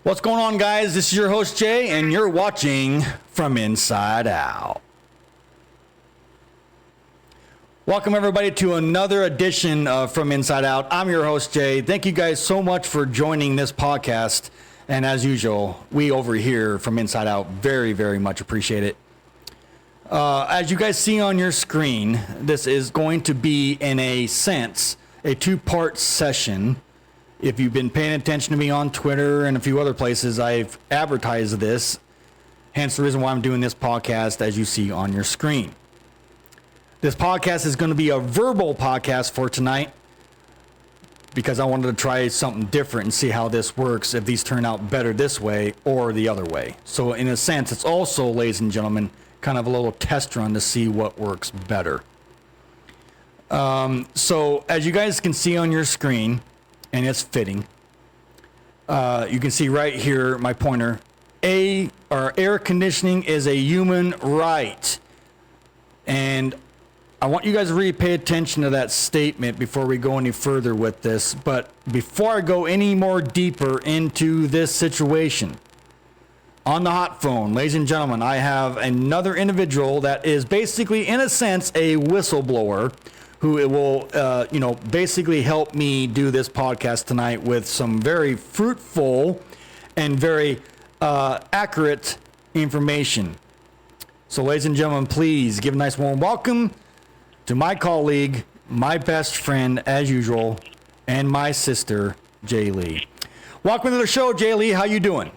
What's going on, guys? This is your host, Jay, and you're watching From Inside Out. Welcome, everybody, to another edition of From Inside Out. I'm your host, Jay. Thank you guys so much for joining this podcast. And as usual, we over here from Inside Out very, very much appreciate it. As you guys see on your screen, this is going to be, in a sense, a two-part session. If you've been paying attention to me on Twitter and a few other places, I've advertised this. Hence the reason why I'm doing this podcast, as you see on your screen. This podcast is going to be a verbal podcast for tonight because I wanted to try something different and see how this works, if these turn out better this way or the other way. So in a sense, it's also, ladies and gentlemen, kind of a little test run to see what works better. So as you guys can see on your screen, and it's fitting, you can see right here my pointer. Air conditioning is a human right. And I want you guys to really pay attention to that statement before we go any further with this. But before I go any more deeper into this situation, on the hot phone, ladies and gentlemen, I have another individual that is basically, in a sense, a whistleblower who will, basically help me do this podcast tonight with some very fruitful and very accurate information. So, ladies and gentlemen, please give a nice warm welcome to my colleague, my best friend, as usual, and my sister, Jay Lee. Welcome to the show, Jay Lee. How you doing?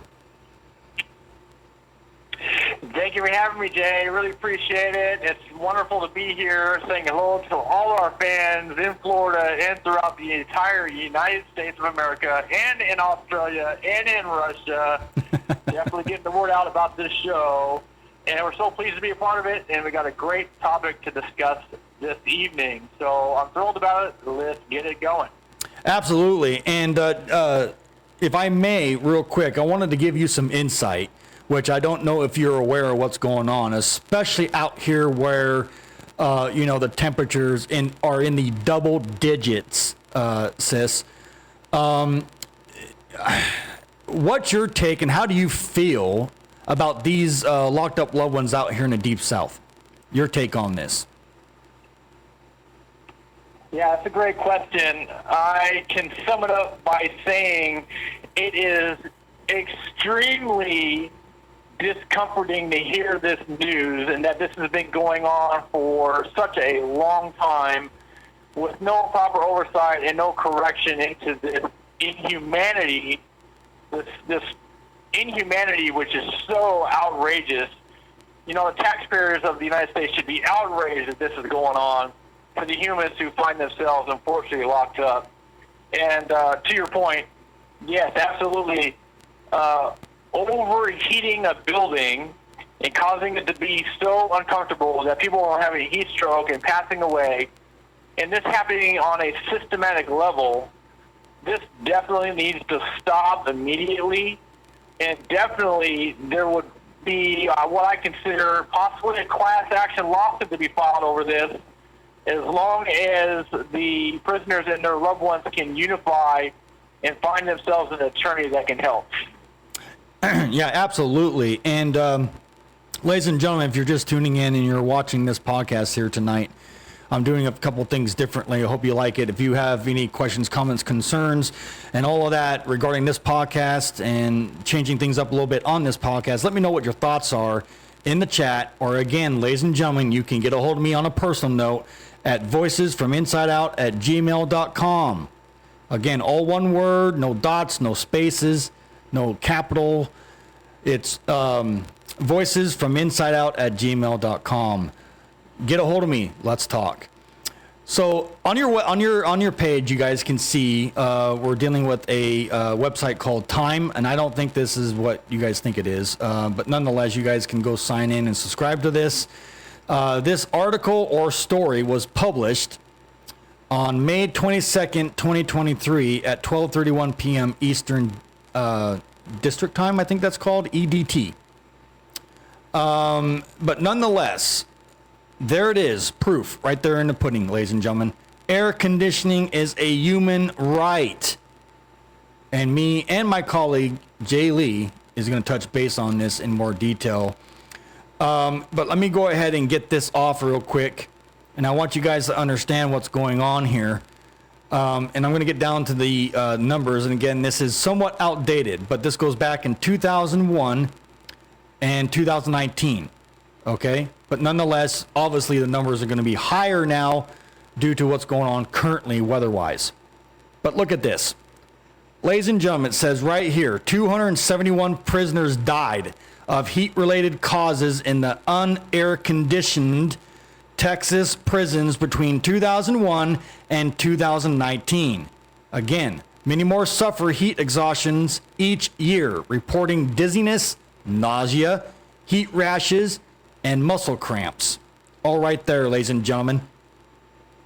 Thank you for having me, Jay. Really appreciate it. It's wonderful to be here, saying hello to all our fans in Florida and throughout the entire United States of America and in Australia and in Russia. Definitely getting the word out about this show. And we're so pleased to be a part of it, and we got a great topic to discuss this evening. So I'm thrilled about it. Let's get it going. Absolutely. And if I may, real quick, I wanted to give you some insight, which I don't know if you're aware of what's going on, especially out here where, the temperatures are in the double digits, sis. What's your take, and how do you feel about these locked up loved ones out here in the Deep South? Your take on this? Yeah, that's a great question. I can sum it up by saying it is extremely discomforting to hear this news, and that this has been going on for such a long time with no proper oversight and no correction into this inhumanity, this inhumanity which is so outrageous. The taxpayers of the United States should be outraged that this is going on for the humans who find themselves unfortunately locked up. And to your point, yes, absolutely, overheating a building and causing it to be so uncomfortable that people are having a heat stroke and passing away, and this happening on a systematic level, this definitely needs to stop immediately. And definitely there would be what I consider possibly a class action lawsuit to be filed over this, as long as the prisoners and their loved ones can unify and find themselves an attorney that can help. Yeah, absolutely. And ladies and gentlemen, if you're just tuning in and you're watching this podcast here tonight, I'm doing a couple things differently. I hope you like it. If you have any questions, comments, concerns, and all of that regarding this podcast and changing things up a little bit on this podcast, let me know what your thoughts are in the chat. Or again, ladies and gentlemen, you can get a hold of me on a personal note at voicesfrominsideout@gmail.com. Again, all one word, no dots, no spaces, no capital. It's voicesfrominsideout@gmail.com. Get a hold of me. Let's talk. So on your page, you guys can see we're dealing with a website called Time, and I don't think this is what you guys think it is, but nonetheless, you guys can go sign in and subscribe to this. This article or story was published on May 22nd, 2023 at 12:31 p.m. Eastern District Time. I think that's called EDT. But nonetheless, there it is, proof right there in the pudding, ladies and gentlemen. Air conditioning is a human right. And me and my colleague Jay Lee is going to touch base on this in more detail. But let me go ahead and get this off real quick. And I want you guys to understand what's going on here. And I'm going to get down to the numbers. And again, this is somewhat outdated, but this goes back in 2001 and 2019. Okay? But nonetheless, obviously the numbers are going to be higher now due to what's going on currently weather-wise. But look at this. Ladies and gentlemen, it says right here, 271 prisoners died of heat-related causes in the unair-conditioned Texas prisons between 2001 and 2019. Again, many more suffer heat exhaustions each year, reporting dizziness, nausea, heat rashes, and muscle cramps. All right there, ladies and gentlemen.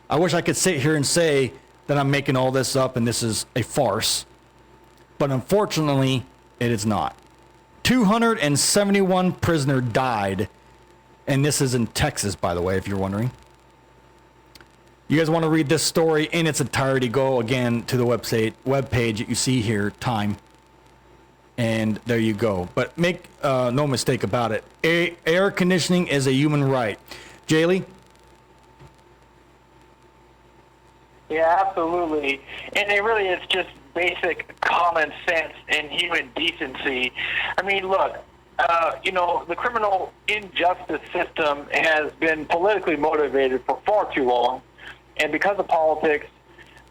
I wish I could sit here and say that I'm making all this up and this is a farce, but unfortunately, it is not. 271 prisoners died, and this is in Texas, by the way, if you're wondering. You guys want to read this story in its entirety, go again to the webpage that you see here, time, and there you go. But make no mistake about it, air conditioning is a human right. Jaylee? Yeah, absolutely. And it really is just basic common sense and human decency. I mean, look, the criminal injustice system has been politically motivated for far too long. And because of politics,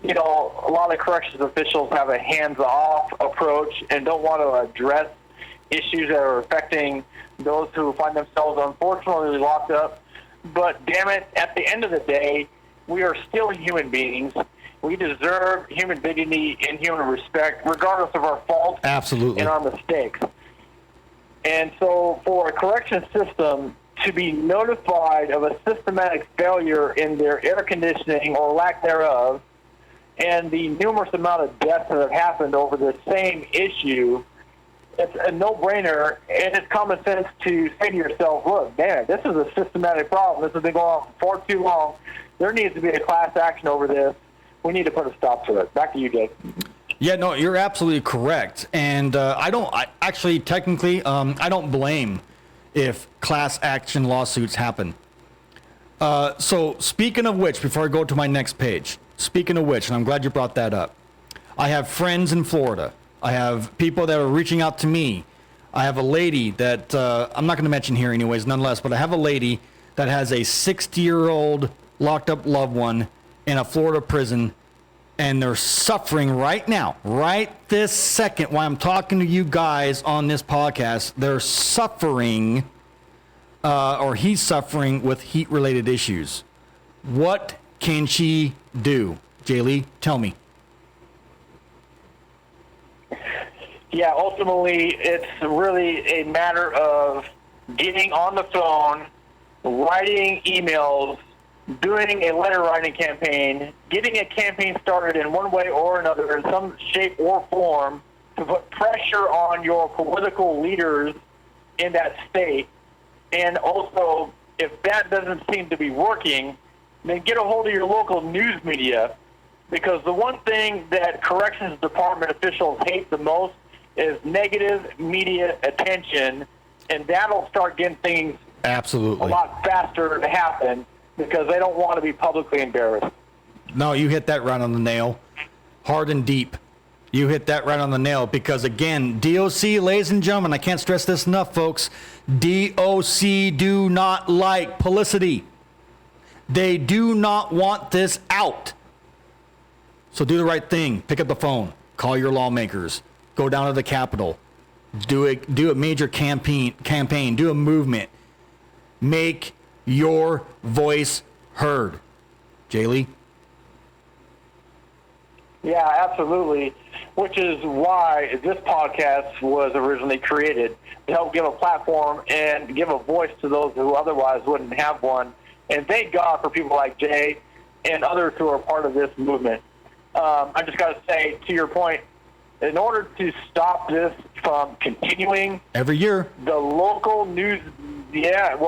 a lot of corrections officials have a hands-off approach and don't want to address issues that are affecting those who find themselves unfortunately locked up. But damn it, at the end of the day, we are still human beings. We deserve human dignity and human respect, regardless of our faults Absolutely. and our mistakes. And so for a correction system to be notified of a systematic failure in their air conditioning or lack thereof, and the numerous amount of deaths that have happened over the same issue, it's a no-brainer, and it's common sense to say to yourself, look, man, this is a systematic problem. This has been going on for far too long. There needs to be a class action over this. We need to put a stop to it. Back to you, Jake. Yeah, no, you're absolutely correct. And I don't blame if class action lawsuits happen. So speaking of which, before I go to my next page, and I'm glad you brought that up, I have friends in Florida. I have people that are reaching out to me. I have a lady that, I'm not going to mention here anyways, nonetheless, but I have a lady that has a 60-year-old locked up loved one in a Florida prison, and they're suffering right now, right this second, while I'm talking to you guys on this podcast. They're suffering, or he's suffering with heat-related issues. What can she do? Jaylee, tell me. Yeah, ultimately, it's really a matter of getting on the phone, writing emails, doing a letter writing campaign, getting a campaign started in one way or another, in some shape or form, to put pressure on your political leaders in that state. And also, if that doesn't seem to be working, then get a hold of your local news media, because the one thing that corrections department officials hate the most is negative media attention, and that'll start getting things Absolutely. a lot faster to happen, because they don't want to be publicly embarrassed. No, you hit that right on the nail. Hard and deep. You hit that right on the nail, because again, DOC, ladies and gentlemen, I can't stress this enough, folks. DOC do not like publicity. They do not want this out. So do the right thing. Pick up the phone. Call your lawmakers. Go down to the Capitol. Do a major campaign. Do a movement. Make your voice heard. Jaylee? Yeah, absolutely. Which is why this podcast was originally created, to help give a platform and give a voice to those who otherwise wouldn't have one. And thank God for people like Jay and others who are part of this movement. I just got to say, to your point, in order to stop this from continuing, every year, the local news media,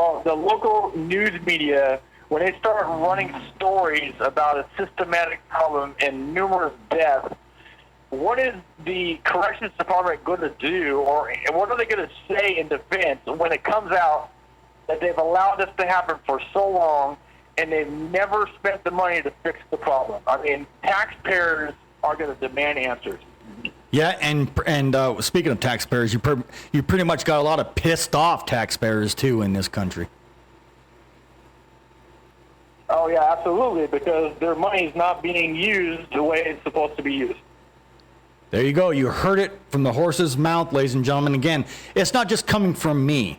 when they start running stories about a systematic problem and numerous deaths, what is the corrections department going to do, or what are they going to say in defense when it comes out that they've allowed this to happen for so long and they've never spent the money to fix the problem? I mean, taxpayers are going to demand answers. Yeah, and speaking of taxpayers, you pretty much got a lot of pissed off taxpayers too in this country. Oh yeah, absolutely, because their money is not being used the way it's supposed to be used. There you go. You heard it from the horse's mouth, ladies and gentlemen. Again, it's not just coming from me.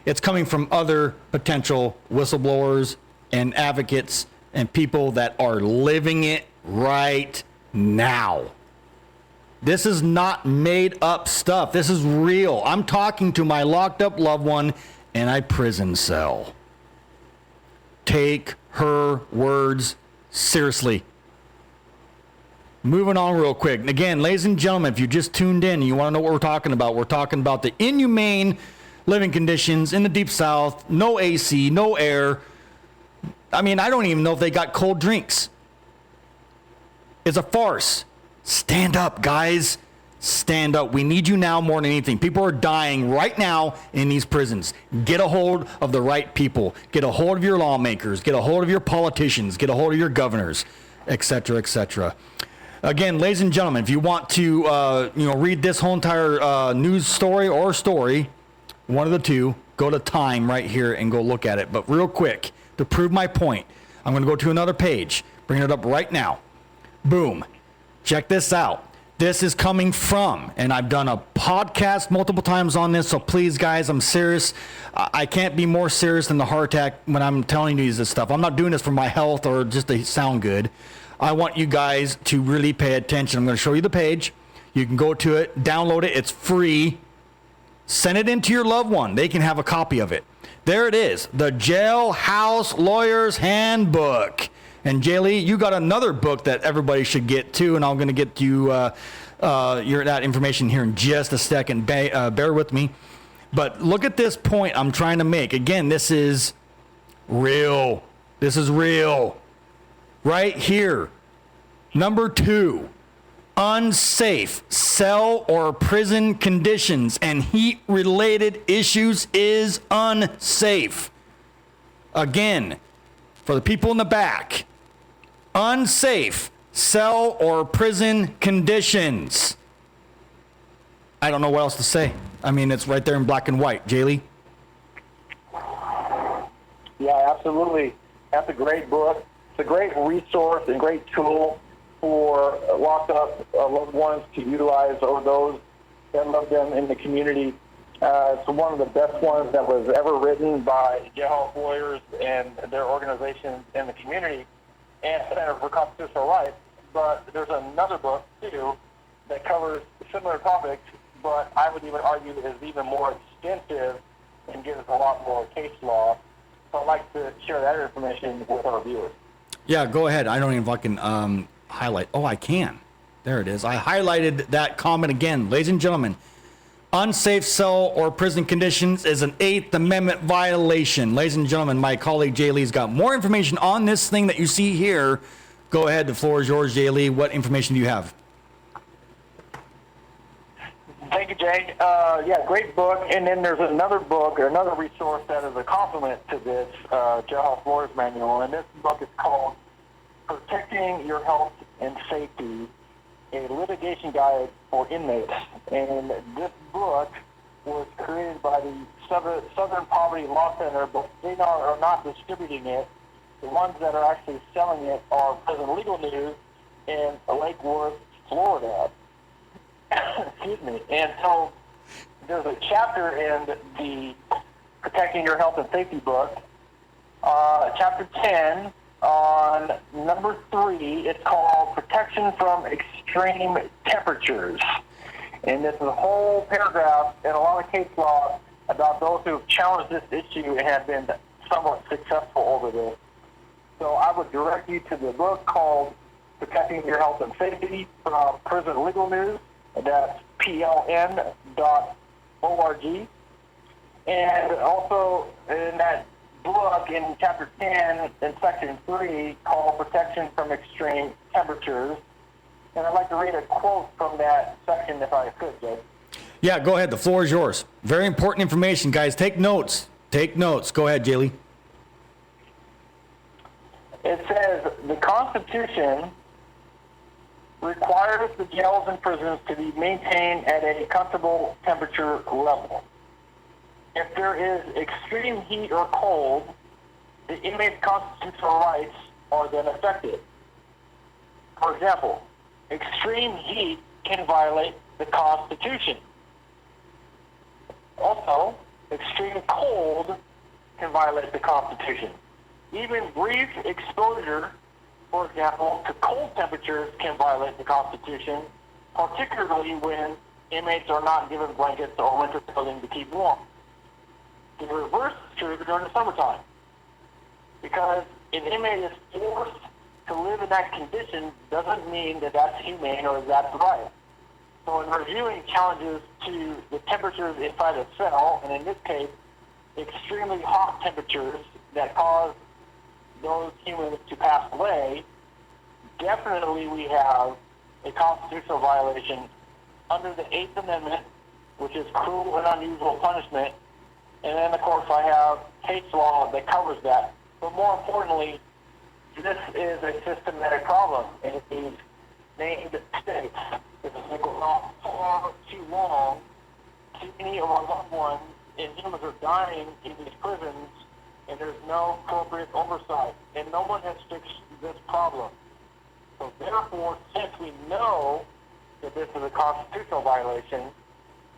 It's coming from other potential whistleblowers and advocates and people that are living it right now. This is not made up stuff. This is real. I'm talking to my locked up loved one in a prison cell. Take her words seriously. Moving on real quick. Again, ladies and gentlemen, if you just tuned in and you want to know what we're talking about the inhumane living conditions in the Deep South. No AC, no air. I mean, I don't even know if they got cold drinks. It's a farce. Stand up, guys. Stand up. We need you now more than anything. People are dying right now in these prisons. Get a hold of the right people. Get a hold of your lawmakers. Get a hold of your politicians. Get a hold of your governors, etc., etc. Again, ladies and gentlemen, if you want to read this whole entire news story or story, one of the two, go to Time right here and go look at it. But real quick, to prove my point, I'm going to go to another page. Bring it up right now. Boom. Check this out. This is coming from, and I've done a podcast multiple times on this, so please, guys, I'm serious. I can't be more serious than the heart attack when I'm telling you this stuff. I'm not doing this for my health or just to sound good. I want you guys to really pay attention. I'm going to show you the page. You can go to it, download it. It's free. Send it in to your loved one. They can have a copy of it. There it is, the Jailhouse Lawyer's Handbook. And Jaylee, you got another book that everybody should get too, and I'm going to get you that information here in just a second. Bear with me. But look at this point I'm trying to make. Again, this is real. This is real. Right here. Number 2, unsafe cell or prison conditions and heat-related issues is unsafe. Again, for the people in the back, unsafe cell or prison conditions. I don't know what else to say. I mean, it's right there in black and white. Jaylee? Yeah, absolutely. That's a great book. It's a great resource and great tool for locked up loved ones to utilize, or those that love them in the community. It's one of the best ones that was ever written by jailhouse lawyers and their organizations in the community and Center for Constitutional Rights. But there's another book, too, that covers similar topics, but I would even argue is even more extensive and gives a lot more case law. So I'd like to share that information with our viewers. Yeah, go ahead. I don't even fucking highlight. Oh, I can. There it is. I highlighted that comment again. Ladies and gentlemen, unsafe cell or prison conditions is an 8th Amendment violation. Ladies and gentlemen, my colleague Jay Lee's got more information on this thing that you see here. Go ahead. The floor is yours, Jay Lee. What information do you have? Thank you, Jay. Yeah, great book. And then there's another book, or another resource that is a complement to this Jailhouse Lawyer's Manual. And this book is called Protecting Your Health and Safety, a litigation guide for inmates. And this book was created by the Southern Poverty Law Center, but they are not distributing it. The ones that are actually selling it are Prison Legal News in Lake Worth, Florida. Excuse me. And so there's a chapter in the Protecting Your Health and Safety book, chapter 10, on number 3. It's called Protection from Extreme Temperatures. And this is a whole paragraph and a lot of case law about those who have challenged this issue and have been somewhat successful over this. So I would direct you to the book called Protecting Your Health and Safety from Prison Legal News. That's pln.org. And also in that book, in chapter 10, in section 3, called Protection from Extreme Temperatures, And I'd like to read a quote from that section if I could, Judge. Yeah, go ahead. The floor is yours. Very important information, guys. Take notes. Take notes. Go ahead, Jaylee. It says, the Constitution requires the jails and prisons to be maintained at a comfortable temperature level. If there is extreme heat or cold, the inmate's constitutional rights are then affected. For example, extreme heat can violate the Constitution. Also, extreme cold can violate the Constitution. Even brief exposure, for example, to cold temperatures can violate the Constitution, particularly when inmates are not given blankets or winter clothing to keep warm. The reverse is true during the summertime, because an inmate is forced to live in that condition doesn't mean that that's humane or that's right. So in reviewing challenges to the temperatures inside a cell, and in this case, extremely hot temperatures that cause those humans to pass away, definitely we have a constitutional violation under the 8th Amendment, which is cruel and unusual punishment. And then, of course, I have case law that covers that. But more importantly, this is a systematic problem in these named states. This has been going on far too long. Too many of our loved ones and humans are dying in these prisons, and there's no appropriate oversight. And no one has fixed this problem. So therefore, since we know that this is a constitutional violation,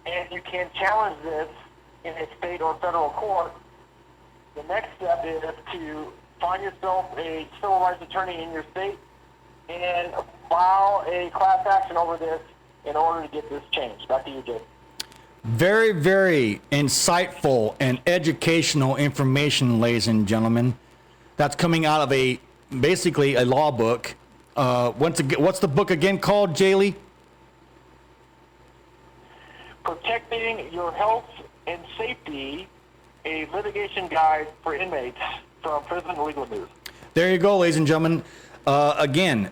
and you can challenge this in a state or federal court, the next step is to find yourself a civil rights attorney in your state and file a class action over this in order to get this changed. Back to you, Jay. Very, very insightful and educational information, ladies and gentlemen. That's coming out of basically a law book. What's the book again called, Jaylee? Protecting Your Health and Safety, a litigation guide for inmates, from Prison Legal News. There you go, ladies and gentlemen. Again,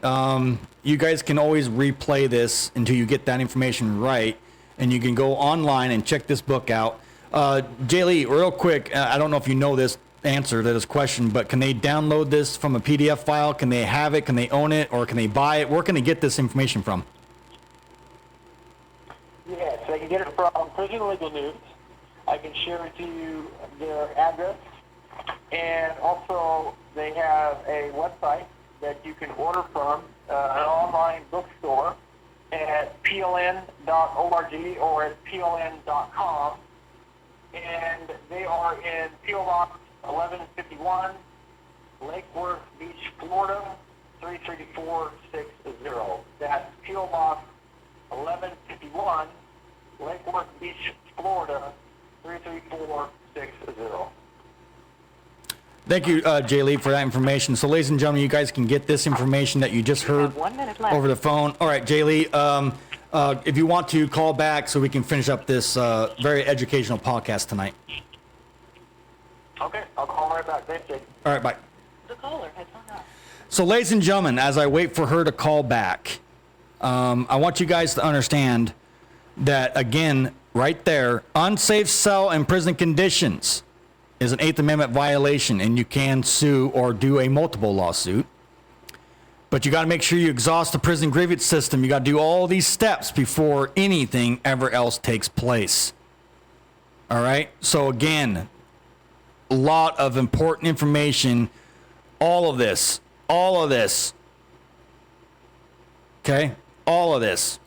you guys can always replay this until you get that information right, and you can go online and check this book out. Jaylee, real quick, I don't know if you know this answer to this question, but can they download this from a PDF file? Can they have it? Can they own it? Or can they buy it? Where can they get this information from? Yes, they can get it from Prison Legal News. I can share it to you their address. And also, they have a website that you can order from, an online bookstore at pln.org or at pln.com. And they are in P.O. Box 1151, Lake Worth Beach, Florida, 33460. That's P.O. Box 1151, Lake Worth Beach, Florida, 33460. Thank you, Jaylee, for that information. So, ladies and gentlemen, you guys can get this information that you just heard over the phone. All right, Jaylee, if you want to call back so we can finish up this very educational podcast tonight. Okay, I'll call right back. Thanks, Jake. All right, bye. The caller has hung up. So, ladies and gentlemen, as I wait for her to call back, I want you guys to understand that, again, right there, unsafe cell and prison conditions is an 8th Amendment violation, and you can sue or do a multiple lawsuit. But you got to make sure you exhaust the prison grievance system. You got to do all these steps before anything ever else takes place. All right? So again, a lot of important information. All of this. Okay? All of this.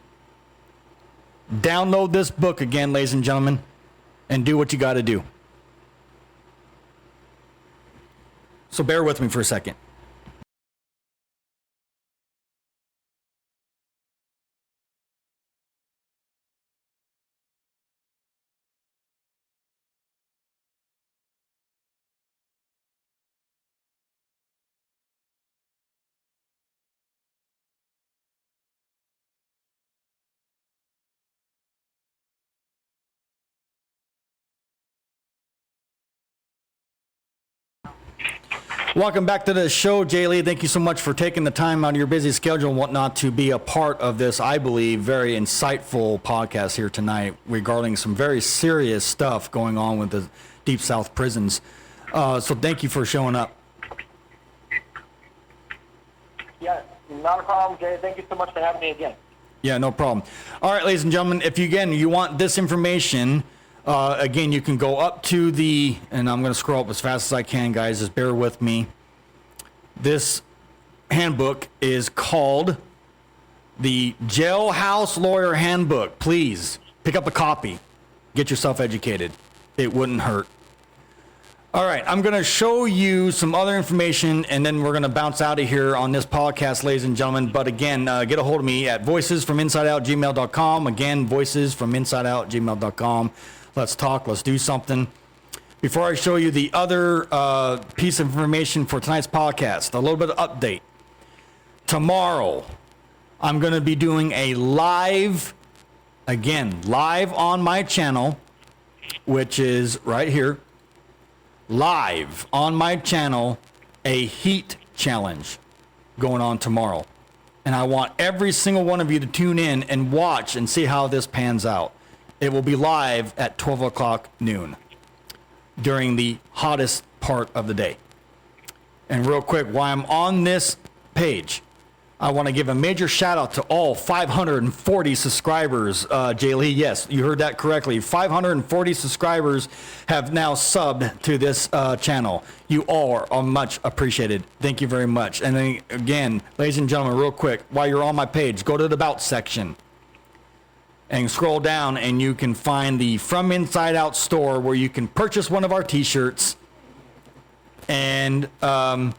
Download this book again, ladies and gentlemen, and do what you got to do. So bear with me for a second. Welcome back to the show, Jay Lee. Thank you so much for taking the time out of your busy schedule and whatnot to be a part of this, I believe, very insightful podcast here tonight regarding some very serious stuff going on with the Deep South prisons. So thank you for showing up. Yeah, not a problem, Jay. Thank you so much for having me again. Yeah, no problem. All right, ladies and gentlemen, if you want this information, again, you can go up to the, and I'm going to scroll up as fast as I can, guys. Just bear with me. This handbook is called the Jailhouse Lawyer Handbook. Please pick up a copy. Get yourself educated. It wouldn't hurt. All right, I'm going to show you some other information, and then we're going to bounce out of here on this podcast, ladies and gentlemen. But again, get a hold of me at voicesfrominsideout@gmail.com. Again, voicesfrominsideout@gmail.com. Let's talk. Let's do something. Before I show you the other piece of information for tonight's podcast, a little bit of update. Tomorrow, I'm going to be doing a live on my channel, which is right here. Live on my channel, a heat challenge going on tomorrow. And I want every single one of you to tune in and watch and see how this pans out. It will be live at 12 o'clock noon during the hottest part of the day. And real quick, while I'm on this page, I want to give a major shout out to all 540 subscribers, Jay Lee. Yes, you heard that correctly. 540 subscribers have now subbed to this channel. You all are much appreciated. Thank you very much. And then again, ladies and gentlemen, real quick, while you're on my page, go to the About section and scroll down, and you can find the From Inside Out store where you can purchase one of our t-shirts and show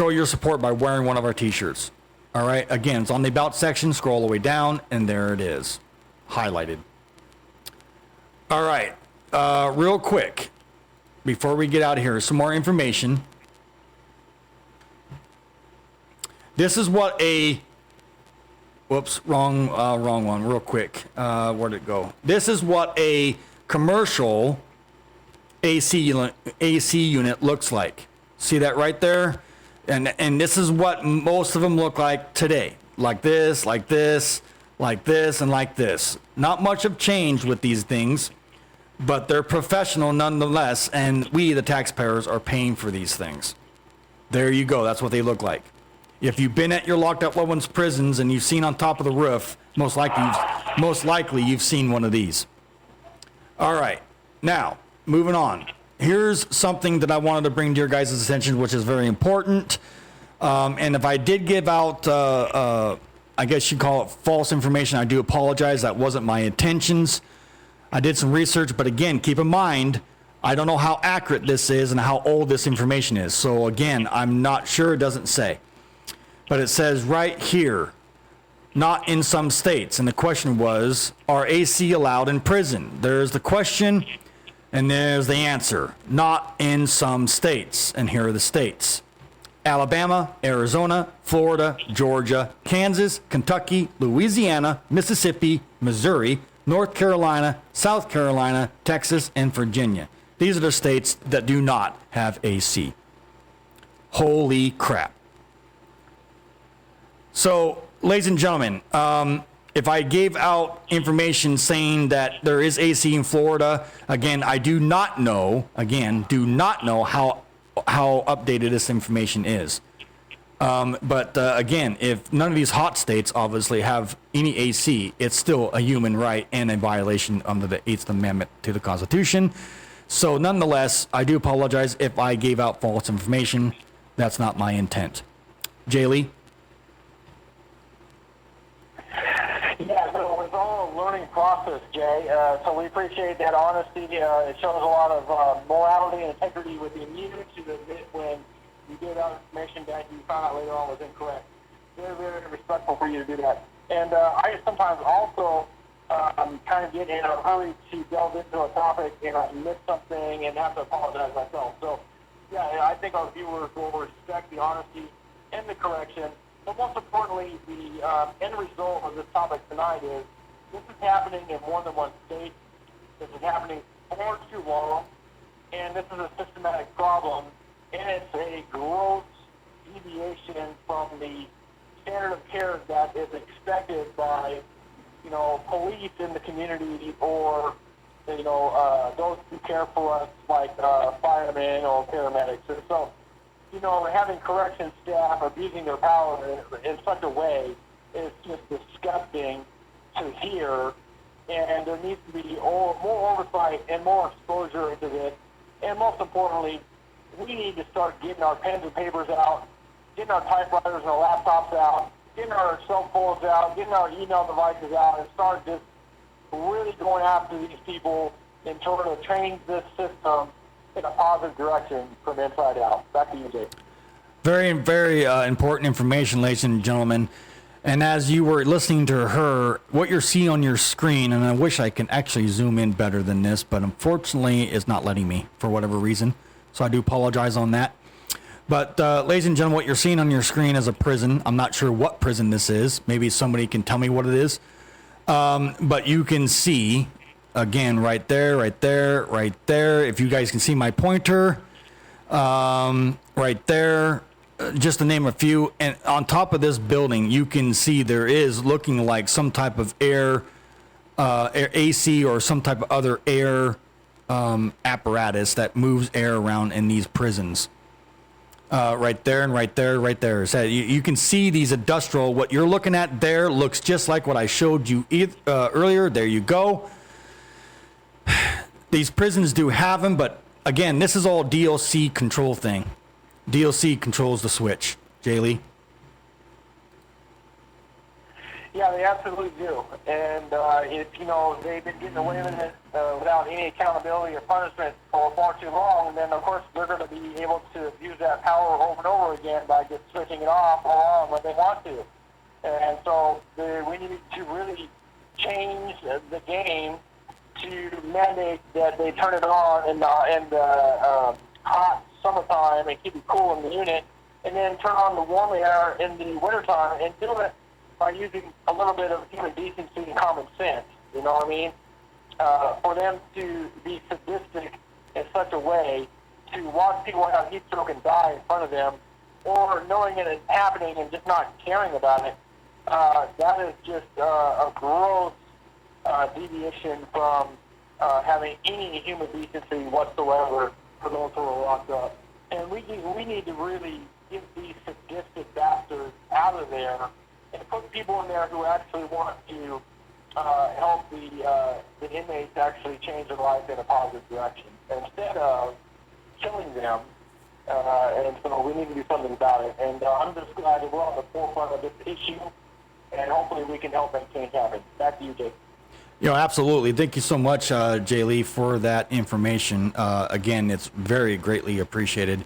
your support by wearing one of our t-shirts. All right, again, it's on the About section. Scroll all the way down, and there it is, highlighted. All right, real quick, before we get out of here, some more information. This is what a whoops, wrong one. Real quick, where'd it go? This is what a commercial AC unit looks like. See that right there? And this is what most of them look like today. Like this, like this, like this, and like this. Not much have changed with these things, but they're professional nonetheless, and we, the taxpayers, are paying for these things. There you go. That's what they look like. If you've been at your locked up loved ones' prisons and you've seen on top of the roof, most likely you've seen one of these. All right. Now, moving on. Here's something that I wanted to bring to your guys' attention, which is very important. And if I did give out, I guess you call it false information, I do apologize. That wasn't my intentions. I did some research, but again, keep in mind, I don't know how accurate this is and how old this information is. So again, I'm not sure. It doesn't say. But it says right here, not in some states. And the question was, are AC allowed in prison? There's the question. And there's the answer. Not in some states. And here are the states: Alabama, Arizona, Florida, Georgia, Kansas, Kentucky, Louisiana, Mississippi, Missouri, North Carolina, South Carolina, Texas, and Virginia. These are the states that do not have AC. Holy crap. So, ladies and gentlemen, if I gave out information saying that there is AC in Florida, again, I do not know how updated this information is. But again, if none of these hot states obviously have any AC, it's still a human right and a violation under the 8th Amendment to the Constitution. So nonetheless, I do apologize if I gave out false information. That's not my intent. Jay Lee? Yeah, so it's all a learning process, Jay. So we appreciate that honesty. It shows a lot of morality and integrity within you to admit when you gave out information that you found out later on was incorrect. Very, very respectful for you to do that. And I sometimes also kind of get in a hurry to delve into a topic and I miss something and have to apologize myself. So, yeah, I think our viewers will respect the honesty and the correction. But most importantly, the end result of this topic tonight is this is happening in more than one state. This is happening for too long, and this is a systematic problem and it's a gross deviation from the standard of care that is expected by, police in the community or, those who care for us, like firemen or paramedics. And so, having correction staff abusing their power in such a way is just disgusting to hear, and there needs to be more oversight and more exposure into this. And most importantly, we need to start getting our pens and papers out, getting our typewriters and our laptops out, getting our cell phones out, getting our email devices out, and start just really going after these people in order to change this system in a positive direction from inside out. Back to you, Jay. Very, very important information, ladies and gentlemen. And as you were listening to her, what you're seeing on your screen, and I wish I can actually zoom in better than this, but unfortunately it's not letting me for whatever reason. So I do apologize on that. But ladies and gentlemen, what you're seeing on your screen is a prison. I'm not sure what prison this is. Maybe somebody can tell me what it is. But you can see, again, right there, right there, right there. If you guys can see my pointer, right there, just to name a few. And on top of this building, you can see there is looking like some type of air AC or some type of other air apparatus that moves air around in these prisons. Right there and right there, right there. So you can see these industrial, what you're looking at there looks just like what I showed you earlier. There you go. These prisons do have them, but again, this is all DLC control thing. DLC controls the switch. Jay Lee? Yeah, they absolutely do. And they've been getting away with it without any accountability or punishment for far too long, and then, of course, they're going to be able to use that power over and over again by just switching it off or on when they want to. And so we need to really change the game to mandate that they turn it on in the hot summertime and keep it cool in the unit, and then turn on the warm air in the wintertime and do it by using a little bit of human decency and common sense, you know what I mean? For them to be sadistic in such a way to watch people have heat stroke and die in front of them, or knowing it is happening and just not caring about it, that is just a gross deviation from having any human decency whatsoever for those who are locked up. And we need to really get these sadistic bastards out of there and put people in there who actually want to help the inmates actually change their life in a positive direction instead of killing them. And so we need to do something about it. And I'm just glad that we're on the forefront of this issue, and hopefully we can help make change happen. Back to you, Jake. Absolutely. Thank you so much, Jay Lee, for that information. Again, it's very greatly appreciated.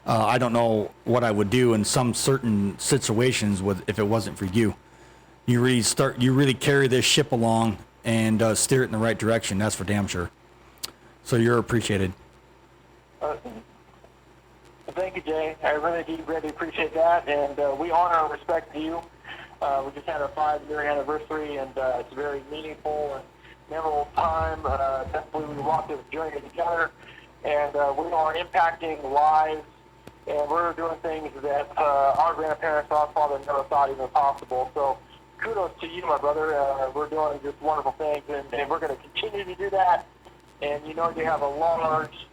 I don't know what I would do in some certain situations if it wasn't for you. You really carry this ship along and steer it in the right direction. That's for damn sure. So you're appreciated. Thank you, Jay. I really do greatly appreciate that, and we honor and respect you. We just had our 5-year anniversary, and it's a very meaningful and memorable time. Definitely we walked this journey together, and we are impacting lives, and we're doing things that our grandparents, our father never thought even possible. So kudos to you, my brother. We're doing just wonderful things, and we're going to continue to do that. And you have a large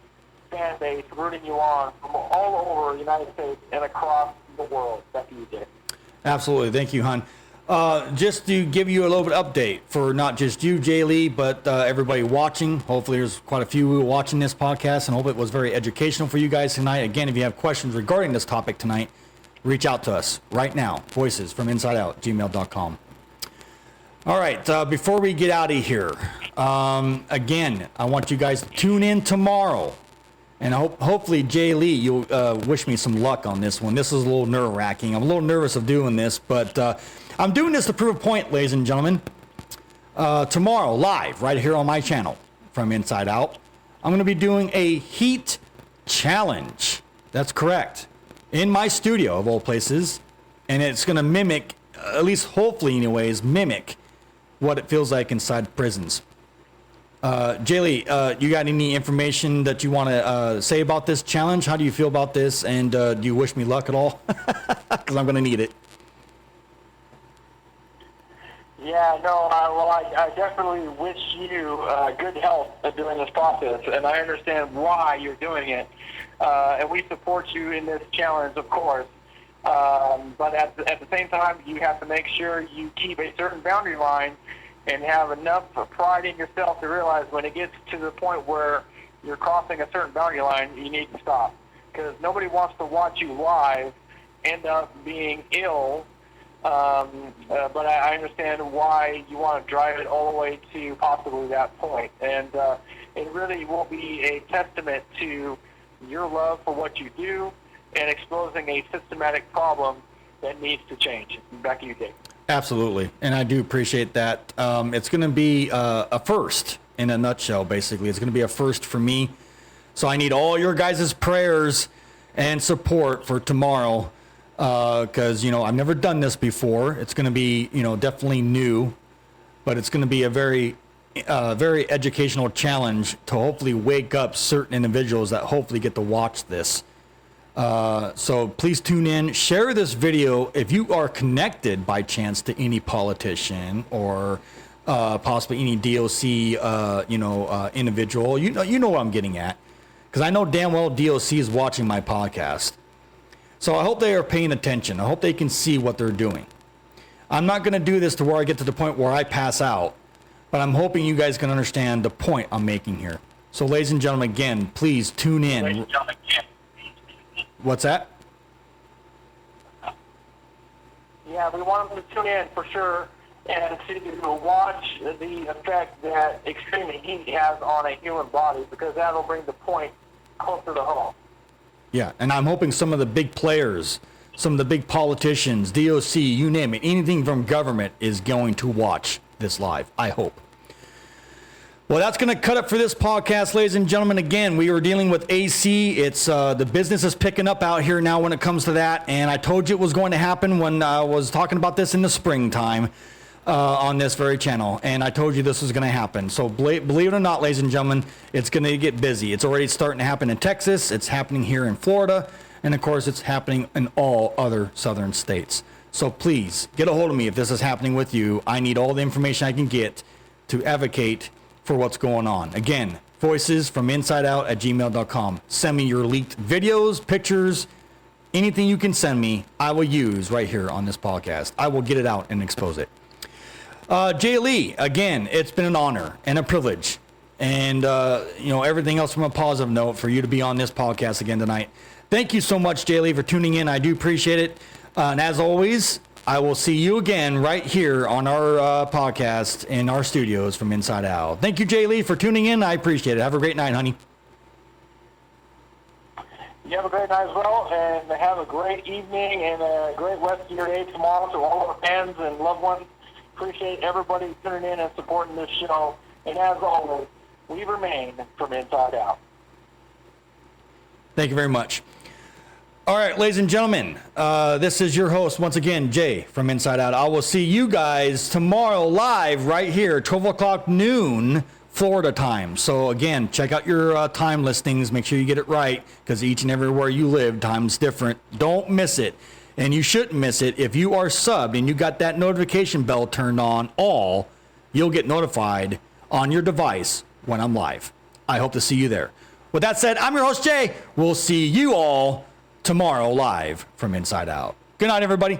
fan base rooting you on from all over the United States and across the world. Back to you, Jay. Absolutely. Thank you, hon. Just to give you a little bit of update for not just you, Jay Lee, but everybody watching. Hopefully there's quite a few who are watching this podcast, and hope it was very educational for you guys tonight. Again, if you have questions regarding this topic tonight, reach out to us right now. Voices from Inside Out, gmail.com. All right. Before we get out of here, again, I want you guys to tune in tomorrow. And hopefully, Jay Lee, you'll wish me some luck on this one. This is a little nerve-wracking. I'm a little nervous of doing this, but I'm doing this to prove a point, ladies and gentlemen. Tomorrow, live, right here on my channel from Inside Out, I'm going to be doing a heat challenge. That's correct. In my studio, of all places. And it's going to mimic, at least hopefully anyways, mimic what it feels like inside prisons. Jaylee, you got any information that you want to say about this challenge? How do you feel about this? And do you wish me luck at all? Because I'm going to need it. Yeah, no, I definitely wish you good health during this process, and I understand why you're doing it, and we support you in this challenge, of course. But at the same time, you have to make sure you keep a certain boundary line and have enough pride in yourself to realize when it gets to the point where you're crossing a certain boundary line, you need to stop. Because nobody wants to watch you live end up being ill. But I understand why you want to drive it all the way to possibly that point. And it really will be a testament to your love for what you do and exposing a systematic problem that needs to change. Back to you, Dave. Absolutely. And I do appreciate that. It's going to be a first in a nutshell, basically. It's going to be a first for me. So I need all your guys' prayers and support for tomorrow. Because, I've never done this before. It's going to be, definitely new, but it's going to be a very educational challenge to hopefully wake up certain individuals that hopefully get to watch this. So please tune in, share this video if you are connected by chance to any politician or possibly any DOC, individual. You know what I'm getting at, because I know damn well DOC is watching my podcast. So I hope they are paying attention. I hope they can see what they're doing. I'm not going to do this to where I get to the point where I pass out, but I'm hoping you guys can understand the point I'm making here. So ladies and gentlemen, again, please tune in. What's that? Yeah, we want them to tune in for sure and to watch the effect that extreme heat has on a human body, because that'll bring the point closer to home. Yeah, and I'm hoping some of the big players, some of the big politicians, DOC, you name it, anything from government is going to watch this live, I hope. Well, that's going to cut it for this podcast, ladies and gentlemen. Again, we were dealing with AC. It's the business is picking up out here now when it comes to that, and I told you it was going to happen when I was talking about this in the springtime on this very channel, and I told you this was going to happen. So believe it or not, ladies and gentlemen, it's going to get busy. It's already starting to happen in Texas. It's happening here in Florida, and of course, it's happening in all other southern states. So please get a hold of me if this is happening with you. I need all the information I can get to advocate for what's going on. Again, voicesfrominsideout@gmail.com. Send me your leaked videos, pictures, anything you can send me, I will use right here on this podcast. I will get it out and expose it. Jay Lee, again, it's been an honor and a privilege. And, everything else from a positive note for you to be on this podcast again tonight. Thank you so much, Jay Lee, for tuning in. I do appreciate it. And as always, I will see you again right here on our podcast in our studios from Inside Out. Thank you, Jay Lee, for tuning in. I appreciate it. Have a great night, honey. You have a great night as well, and have a great evening and a great rest of your day tomorrow to all our fans and loved ones. Appreciate everybody tuning in and supporting this show. And as always, we remain from Inside Out. Thank you very much. All right, ladies and gentlemen, this is your host once again, Jay from Inside Out. I will see you guys tomorrow live right here, 12 o'clock noon, Florida time. So again, check out your time listings. Make sure you get it right, because each and everywhere you live, time's different. Don't miss it. And you shouldn't miss it. If you are subbed and you got that notification bell turned on all, you'll get notified on your device when I'm live. I hope to see you there. With that said, I'm your host, Jay. We'll see you all tomorrow live from Inside Out. Good night, everybody.